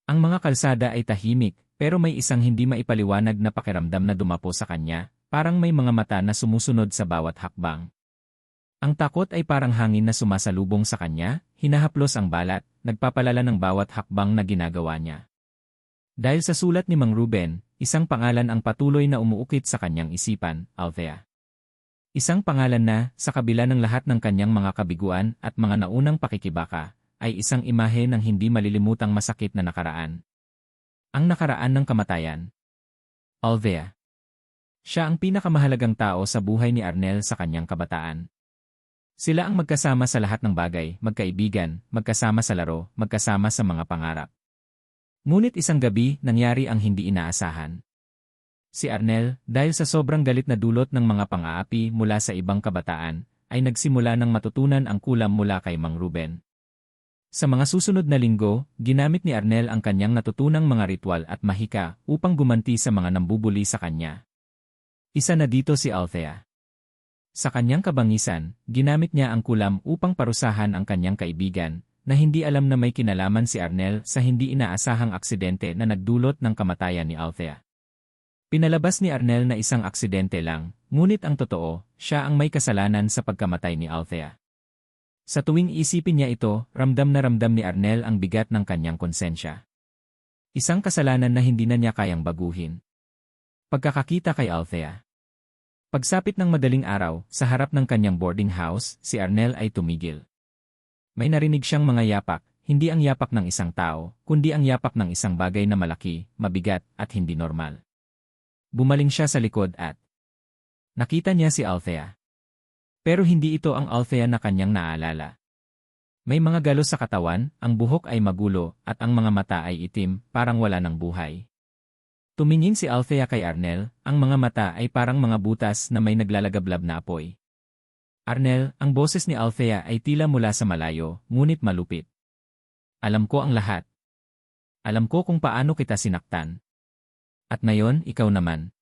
Ang mga kalsada ay tahimik, pero may isang hindi maipaliwanag na pakiramdam na dumapo sa kanya, parang may mga mata na sumusunod sa bawat hakbang. Ang takot ay parang hangin na sumasalubong sa kanya, hinahaplos ang balat, nagpapalala ng bawat hakbang na ginagawa niya. Dahil sa sulat ni Mang Ruben, isang pangalan ang patuloy na umuukit sa kanyang isipan, Althea. Isang pangalan na, sa kabila ng lahat ng kanyang mga kabiguan at mga naunang pakikibaka, ay isang imahe ng hindi malilimutang masakit na nakaraan. Ang nakaraan ng kamatayan. Althea. Siya ang pinakamahalagang tao sa buhay ni Arnel sa kanyang kabataan. Sila ang magkasama sa lahat ng bagay, magkaibigan, magkasama sa laro, magkasama sa mga pangarap. Ngunit isang gabi, nangyari ang hindi inaasahan. Si Arnel, dahil sa sobrang galit na dulot ng mga pang-aapi mula sa ibang kabataan, ay nagsimula ng matutunan ang kulam mula kay Mang Ruben. Sa mga susunod na linggo, ginamit ni Arnel ang kanyang natutunang mga ritual at mahika upang gumanti sa mga nambubuli sa kanya. Isa na dito si Althea. Sa kanyang kabangisan, ginamit niya ang kulam upang parusahan ang kanyang kaibigan, na hindi alam na may kinalaman si Arnel sa hindi inaasahang aksidente na nagdulot ng kamatayan ni Althea. Pinalabas ni Arnel na isang aksidente lang, ngunit ang totoo, siya ang may kasalanan sa pagkamatay ni Althea. Sa tuwing isipin niya ito, ramdam na ramdam ni Arnel ang bigat ng kanyang konsensya. Isang kasalanan na hindi na niya kayang baguhin. Pagkakakita kay Althea. Pagsapit ng madaling araw, sa harap ng kanyang boarding house, si Arnel ay tumigil. May narinig siyang mga yapak, hindi ang yapak ng isang tao, kundi ang yapak ng isang bagay na malaki, mabigat, at hindi normal. Bumaling siya sa likod at nakita niya si Althea. Pero hindi ito ang Althea na kanyang naalala. May mga galos sa katawan, ang buhok ay magulo, at ang mga mata ay itim, parang wala ng buhay. Tumingin si Althea kay Arnel, ang mga mata ay parang mga butas na may naglalagablab na apoy. Arnel, ang boses ni Althea ay tila mula sa malayo, ngunit malupit. Alam ko ang lahat. Alam ko kung paano kita sinaktan. At ngayon, ikaw naman.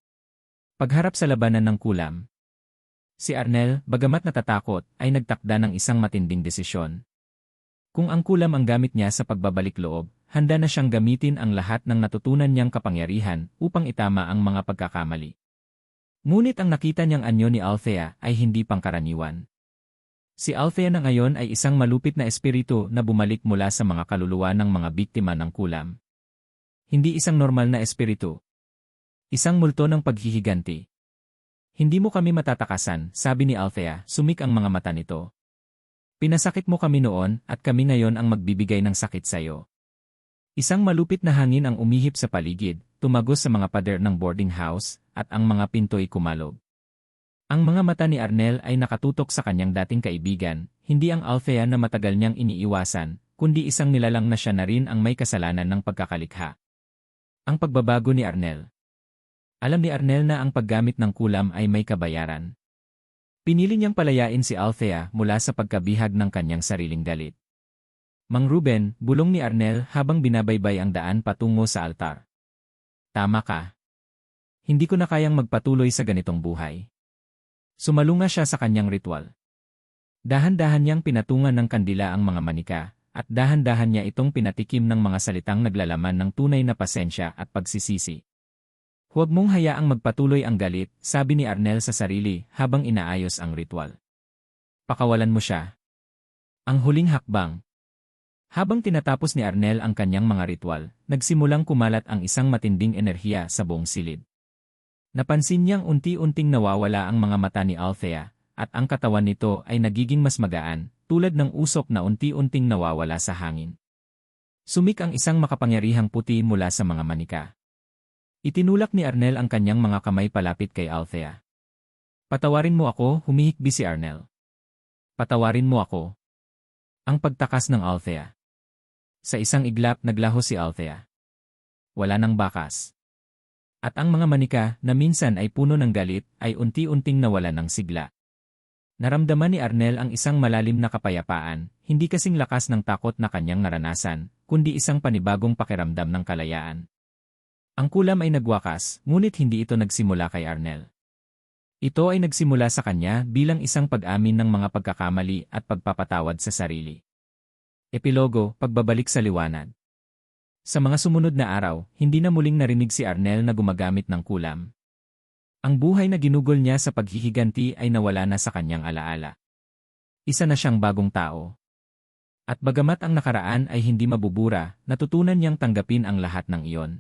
Pagharap sa labanan ng kulam. Si Arnel, bagamat natatakot, ay nagtakda ng isang matinding desisyon. Kung ang kulam ang gamit niya sa pagbabalik loob, handa na siyang gamitin ang lahat ng natutunan niyang kapangyarihan upang itama ang mga pagkakamali. Ngunit ang nakita niyang anyo ni Althea ay hindi pangkaraniwan. Si Althea na ngayon ay isang malupit na espiritu na bumalik mula sa mga kaluluwa ng mga biktima ng kulam. Hindi isang normal na espiritu. Isang multo ng paghihiganti. Hindi mo kami matatakasan, sabi ni Althea, sumik ang mga mata nito. Pinasakit mo kami noon at kami ngayon ang magbibigay ng sakit sa iyo. Isang malupit na hangin ang umihip sa paligid, tumagos sa mga pader ng boarding house, at ang mga pinto'y kumalog. Ang mga mata ni Arnel ay nakatutok sa kanyang dating kaibigan, hindi ang Althea na matagal niyang iniiwasan, kundi isang nilalang na siya na rin ang may kasalanan ng pagkakalikha. Ang pagbabago ni Arnel. Alam ni Arnel na ang paggamit ng kulam ay may kabayaran. Pinili niyang palayain si Althea mula sa pagkabihag ng kanyang sariling galit. Mang Ruben, bulong ni Arnel habang binabaybay ang daan patungo sa altar. Tama ka. Hindi ko na kayang magpatuloy sa ganitong buhay. Sumalunga siya sa kanyang ritual. Dahan-dahan niyang pinatungan ng kandila ang mga manika, at dahan-dahan niya itong pinatikim ng mga salitang naglalaman ng tunay na pasensya at pagsisisi. Huwag mong hayaang magpatuloy ang galit, sabi ni Arnel sa sarili habang inaayos ang ritual. Pakawalan mo siya. Ang huling hakbang. Habang tinatapos ni Arnel ang kanyang mga ritual, nagsimulang kumalat ang isang matinding enerhiya sa buong silid. Napansin niyang unti-unting nawawala ang mga mata ni Althea, at ang katawan nito ay nagiging mas magaan, tulad ng usok na unti-unting nawawala sa hangin. Sumik ang isang makapangyarihang puti mula sa mga manika. Itinulak ni Arnel ang kanyang mga kamay palapit kay Althea. Patawarin mo ako, humihikbi si Arnel. Patawarin mo ako. Ang pagtakas ng Althea. Sa isang iglap naglaho si Althea. Wala nang bakas. At ang mga manika, na minsan ay puno ng galit, ay unti-unting nawala ng sigla. Naramdaman ni Arnel ang isang malalim na kapayapaan, hindi kasing lakas ng takot na kanyang naranasan, kundi isang panibagong pakiramdam ng kalayaan. Ang kulam ay nagwakas, ngunit hindi ito nagsimula kay Arnel. Ito ay nagsimula sa kanya bilang isang pag-amin ng mga pagkakamali at pagpapatawad sa sarili. Epilogo, pagbabalik sa liwanag. Sa mga sumunod na araw, hindi na muling narinig si Arnel na gumagamit ng kulam. Ang buhay na ginugol niya sa paghihiganti ay nawala na sa kanyang alaala. Isa na siyang bagong tao. At bagamat ang nakaraan ay hindi mabubura, natutunan niyang tanggapin ang lahat ng iyon.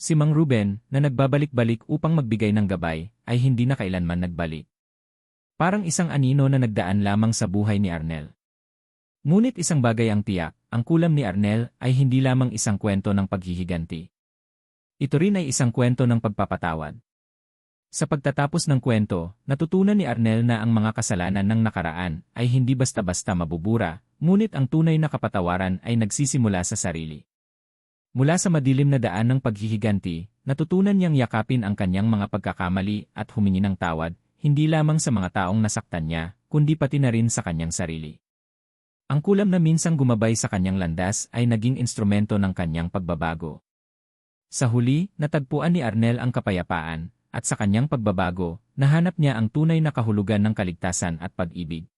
Si Mang Ruben, na nagbabalik-balik upang magbigay ng gabay, ay hindi na kailanman nagbalik. Parang isang anino na nagdaan lamang sa buhay ni Arnel. Ngunit isang bagay ang tiyak, ang kulam ni Arnel ay hindi lamang isang kwento ng paghihiganti. Ito rin ay isang kwento ng pagpapatawad. Sa pagtatapos ng kwento, natutunan ni Arnel na ang mga kasalanan ng nakaraan ay hindi basta-basta mabubura, ngunit ang tunay na kapatawaran ay nagsisimula sa sarili. Mula sa madilim na daan ng paghihiganti, natutunan niyang yakapin ang kanyang mga pagkakamali at humingi ng tawad, hindi lamang sa mga taong nasaktan niya, kundi pati na rin sa kanyang sarili. Ang kulam na minsang gumabay sa kanyang landas ay naging instrumento ng kanyang pagbabago. Sa huli, natagpuan ni Arnel ang kapayapaan, at sa kanyang pagbabago, nahanap niya ang tunay na kahulugan ng kaligtasan at pag-ibig.